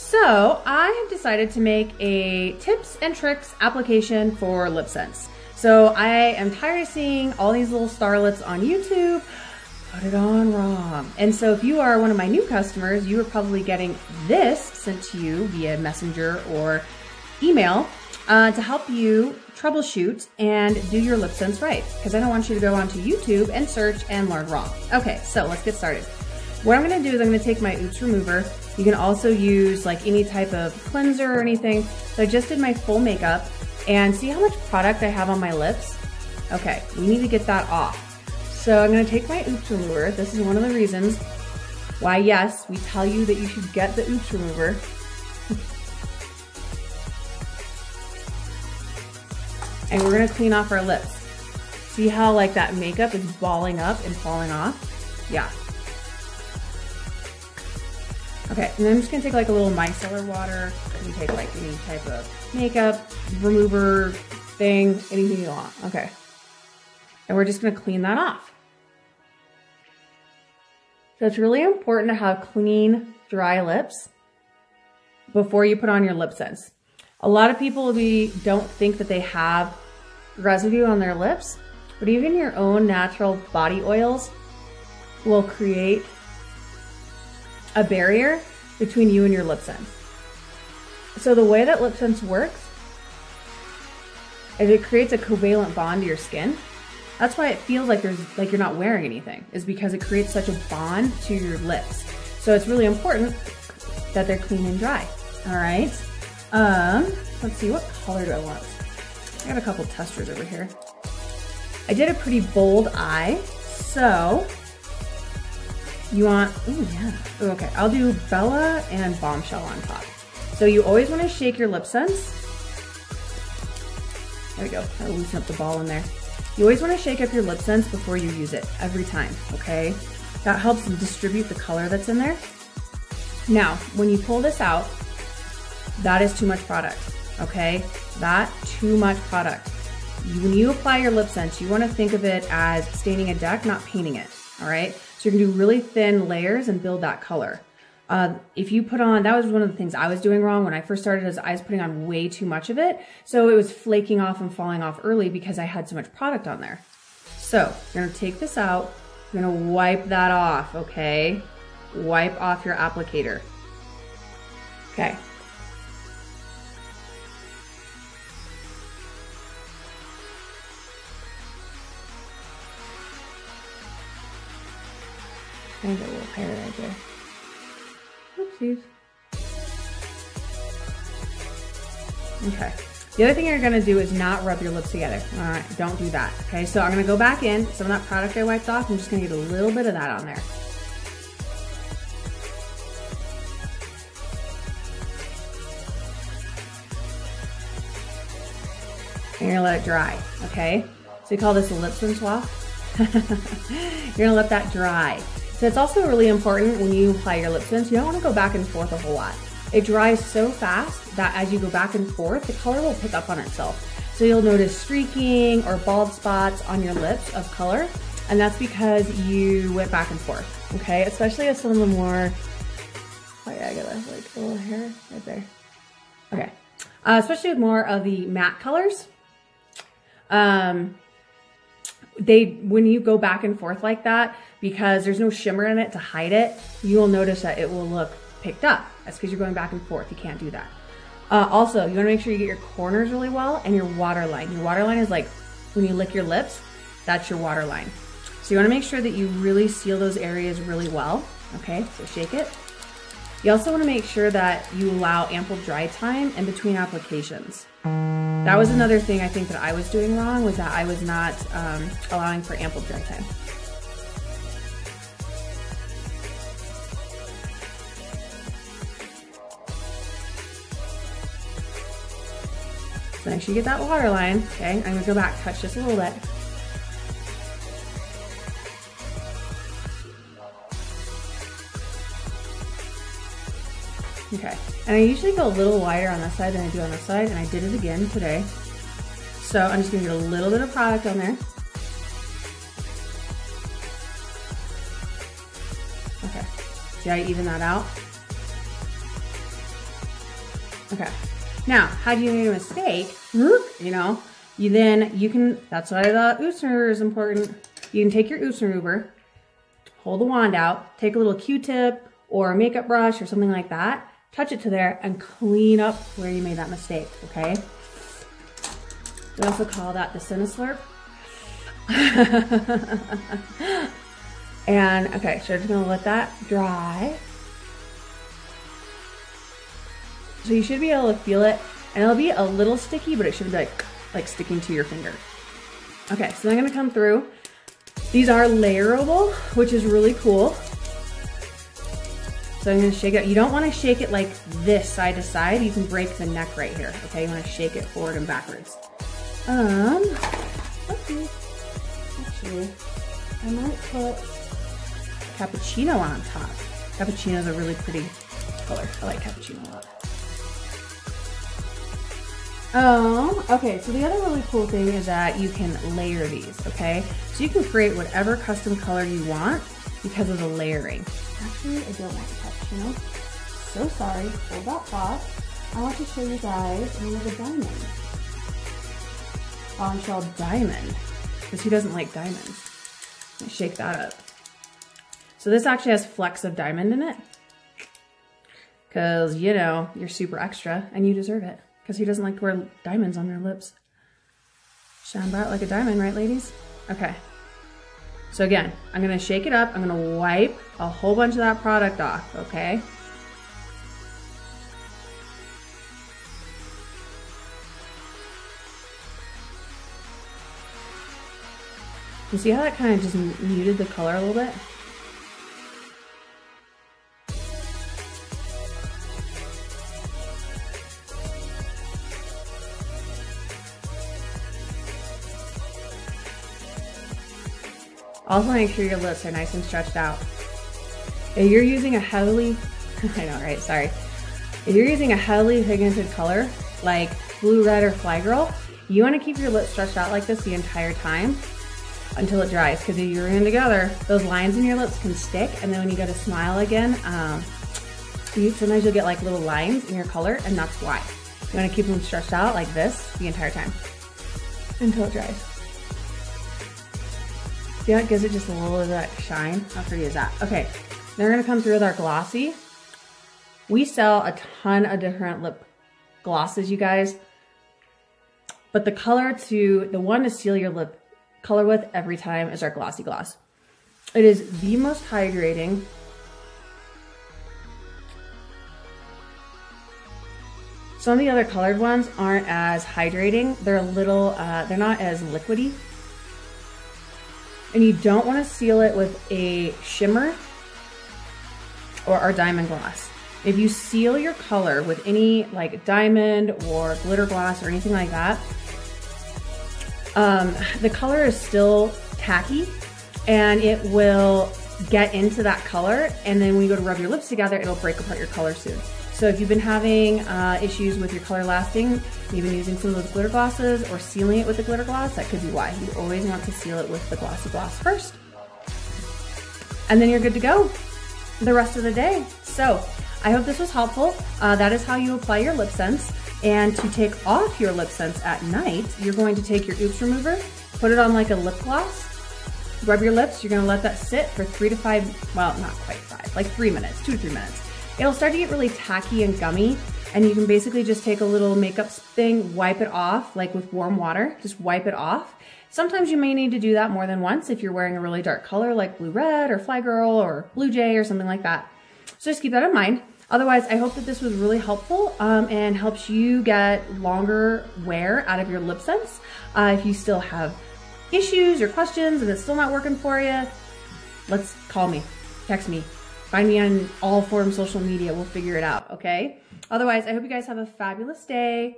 So I have decided to make a tips and tricks application for Lipsense. So I am tired of seeing all these little starlets on YouTube. Put it on wrong. And so if you are one of my new customers, you are probably getting this sent to you via messenger or email to help you troubleshoot and do your Lipsense right. Because I don't want you to go onto YouTube and search and learn wrong. Okay, so let's get started. What I'm gonna do is I'm gonna take my oops remover. You can also use like any type of cleanser or anything. So I just did my full makeup and see how much product I have on my lips? Okay, we need to get that off. So I'm gonna take my oops remover. This is one of the reasons why, yes, we tell you that you should get the oops remover. And we're gonna clean off our lips. See how like that makeup is balling up and falling off? Yeah. Okay, and then I'm just gonna take like a little micellar water. You can take like any type of makeup remover thing, anything you want. Okay. And we're just gonna clean that off. So it's really important to have clean, dry lips before you put on your Lipsense. A lot of people don't think that they have residue on their lips, but even your own natural body oils will create a barrier between you and your Lipsense. So the way that Lipsense works is it creates a covalent bond to your skin. That's why it feels like you're not wearing anything, is because it creates such a bond to your lips. So it's really important that they're clean and dry. All right. Let's see, what color do I want? I got a couple testers over here. I did a pretty bold eye, so you want, oh yeah, ooh, okay. I'll do Bella and Bombshell on top. So you always want to shake your Lipsense. There we go, I'll loosen up the ball in there. You always want to shake up your Lipsense before you use it, every time, okay? That helps distribute the color that's in there. Now, when you pull this out, that is too much product, okay? Too much product. When you apply your Lipsense, you want to think of it as staining a deck, not painting it, all right? So you can do really thin layers and build that color. If you put on, that was one of the things I was doing wrong when I first started, is I was putting on way too much of it. So it was flaking off and falling off early because I had so much product on there. So you're gonna take this out, you're gonna wipe that off, okay? Wipe off your applicator. Okay. I got a little hair right there. Oopsies. Okay. The other thing you're gonna do is not rub your lips together. All right, don't do that. Okay, so I'm gonna go back in. Some of that product I wiped off, I'm just gonna get a little bit of that on there. And you're gonna let it dry, okay? So we call this a Lipsense Waft. You're gonna let that dry. So it's also really important when you apply your Lipsense, you don't want to go back and forth a whole lot. It dries so fast that as you go back and forth, the color will pick up on itself. So you'll notice streaking or bald spots on your lips of color, and that's because you went back and forth, okay? Especially with some of the more, oh yeah, I got like a little hair right there. Okay, especially with more of the matte colors. When you go back and forth like that, because there's no shimmer in it to hide it, you will notice that it will look picked up. That's because you're going back and forth. You can't do that. Also, you want to make sure you get your corners really well and your waterline. Your waterline is like when you lick your lips, that's your waterline. So you want to make sure that you really seal those areas really well. Okay, so shake it. You also want to make sure that you allow ample dry time in between applications. That was another thing I think that I was doing wrong, was that I was not allowing for ample dry time. So make sure you get that water line, okay? I'm gonna go back, touch just a little bit. Okay, and I usually go a little wider on this side than I do on this side, and I did it again today. So I'm just gonna get a little bit of product on there. Okay, see how I even that out? Okay. Now, how do you make a mistake? You know, you can, that's why the oops remover is important. You can take your oops remover, hold the wand out, take a little Q-tip or a makeup brush or something like that, touch it to there and clean up where you made that mistake, okay? We also call that the Cineslurp. And okay, so I'm just gonna let that dry. So you should be able to feel it, and it'll be a little sticky, but it should be like sticking to your finger. Okay, so I'm gonna come through. These are layerable, which is really cool. So I'm gonna shake it. You don't wanna shake it like this side to side. You can break the neck right here, okay? You wanna shake it forward and backwards. Okay. Actually, I might put cappuccino on top. Cappuccino is a really pretty color. I like cappuccino a lot. Okay, so the other really cool thing is that you can layer these, okay? So you can create whatever custom color you want because of the layering. Actually, I don't want the cappuccino. So sorry, hold that thought. I want to show you guys one of the diamonds. Bombshell diamond, because who doesn't like diamonds? Let me shake that up. So this actually has flecks of diamond in it, because you know, you're super extra and you deserve it, because who doesn't like to wear diamonds on their lips? Shine bright like a diamond, right ladies? Okay, so again, I'm gonna shake it up. I'm gonna wipe a whole bunch of that product off, okay? You see how that kind of just muted the color a little bit? Also make sure your lips are nice and stretched out. If you're using a heavily, I know, right? Sorry. If you're using a heavily pigmented color, like Blue Red or Fly Girl, you want to keep your lips stretched out like this the entire time until it dries, because if you're in together, those lines in your lips can stick, and then when you go to smile again, sometimes you'll get like little lines in your color, and that's why. You want to keep them stretched out like this the entire time until it dries. See how it gives it just a little of that shine? How pretty is that? Okay, then we're gonna come through with our glossy. We sell a ton of different lip glosses, you guys, but the one to seal your lip color with every time is our glossy gloss. It is the most hydrating. Some of the other colored ones aren't as hydrating. They're a little, they're not as liquidy. And you don't want to seal it with a shimmer or our diamond gloss. If you seal your color with any like diamond or glitter gloss or anything like that, the color is still tacky and it will get into that color, and then when you go to rub your lips together, it'll break apart your color soon. So if you've been having issues with your color lasting, you've been using some of those glitter glosses or sealing it with the glitter gloss, that could be why. You always want to seal it with the glossy gloss first. And then you're good to go the rest of the day. So I hope this was helpful. That is how you apply your Lipsense. And to take off your Lipsense at night, you're going to take your oops remover, put it on like a lip gloss, rub your lips. You're gonna let that sit for 3 to 5, well, not quite 5, like 3 minutes, 2 to 3 minutes. It'll start to get really tacky and gummy, and you can basically just take a little makeup thing, wipe it off, like with warm water, just wipe it off. Sometimes you may need to do that more than once if you're wearing a really dark color like Blue Red or Fly Girl or Blue Jay or something like that. So just keep that in mind. Otherwise, I hope that this was really helpful and helps you get longer wear out of your Lipsense. If you still have issues or questions and it's still not working for you, call me, text me. Find me on all forms of social media. We'll figure it out, okay? Otherwise, I hope you guys have a fabulous day.